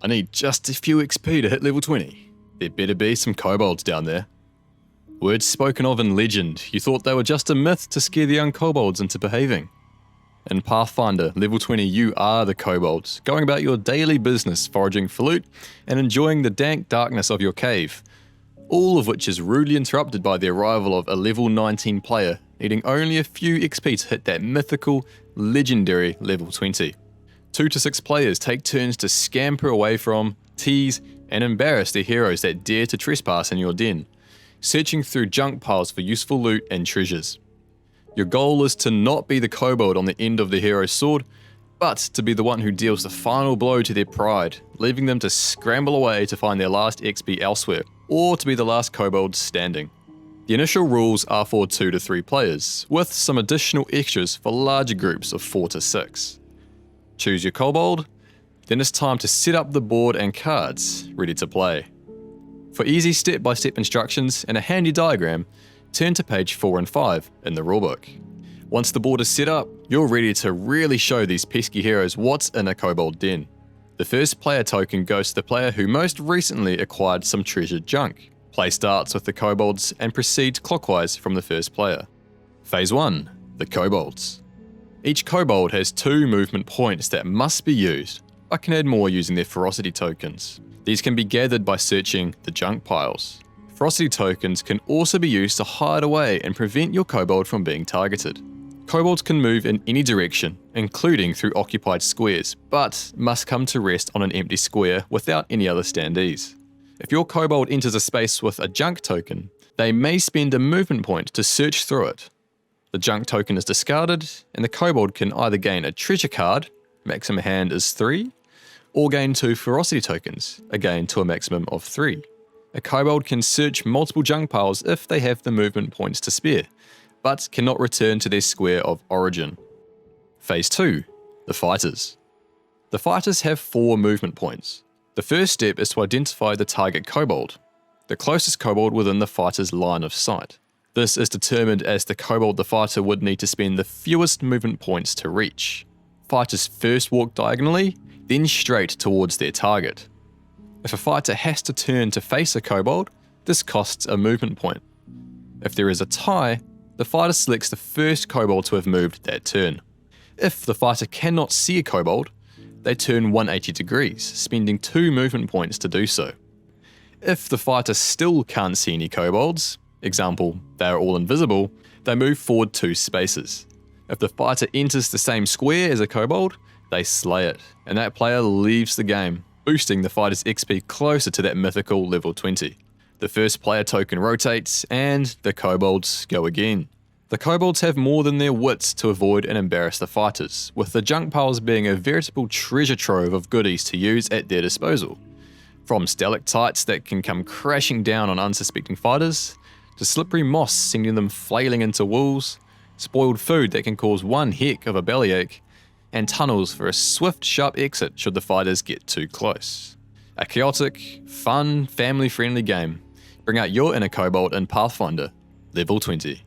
I need just a few XP to hit level 20. There better be some kobolds down there. Words spoken of in legend, you thought they were just a myth to scare the young kobolds into behaving. In Pathfinder, level 20, you are the kobolds, going about your daily business foraging for loot and enjoying the dank darkness of your cave, all of which is rudely interrupted by the arrival of a level 19 player, needing only a few XP to hit that mythical, legendary level 20. 2 to 6 players take turns to scamper away from, tease, and embarrass the heroes that dare to trespass in your den, searching through junk piles for useful loot and treasures. Your goal is to not be the kobold on the end of the hero's sword, but to be the one who deals the final blow to their pride, leaving them to scramble away to find their last XP elsewhere, or to be the last kobold standing. The initial rules are for 2 to 3 players, with some additional extras for larger groups of 4 to 6. Choose your kobold, then it's time to set up the board and cards, ready to play. For easy step-by-step instructions and a handy diagram, turn to page 4 and 5 in the rulebook. Once the board is set up, you're ready to really show these pesky heroes what's in a kobold den. The first player token goes to the player who most recently acquired some treasured junk. Play starts with the kobolds and proceeds clockwise from the first player. Phase 1, the kobolds. Each kobold has 2 movement points that must be used, but can add more using their ferocity tokens. These can be gathered by searching the junk piles. Ferocity tokens can also be used to hide away and prevent your kobold from being targeted. Kobolds can move in any direction, including through occupied squares, but must come to rest on an empty square without any other standees. If your kobold enters a space with a junk token, they may spend a movement point to search through it. The junk token is discarded, and the kobold can either gain a treasure card, maximum hand is 3, or gain 2 ferocity tokens, again to a maximum of 3. A kobold can search multiple junk piles if they have the movement points to spare, but cannot return to their square of origin. Phase 2, the fighters. The fighters have 4 movement points. The first step is to identify the target kobold, the closest kobold within the fighter's line of sight. This is determined as the kobold the fighter would need to spend the fewest movement points to reach. Fighters first walk diagonally, then straight towards their target. If a fighter has to turn to face a kobold, this costs a movement point. If there is a tie, the fighter selects the first kobold to have moved that turn. If the fighter cannot see a kobold, they turn 180 degrees, spending 2 movement points to do so. If the fighter still can't see any kobolds, example, they are all invisible, they move forward 2 spaces. If the fighter enters the same square as a kobold, they slay it, and that player leaves the game, boosting the fighter's XP closer to that mythical level 20. The first player token rotates, and the kobolds go again. The kobolds have more than their wits to avoid and embarrass the fighters, with the junk piles being a veritable treasure trove of goodies to use at their disposal. From stalactites that can come crashing down on unsuspecting fighters, to slippery moss sending them flailing into walls, spoiled food that can cause one heck of a bellyache, and tunnels for a swift, sharp exit should the fighters get too close. A chaotic, fun, family-friendly game. Bring out your inner kobold in Pathfinder, level 20.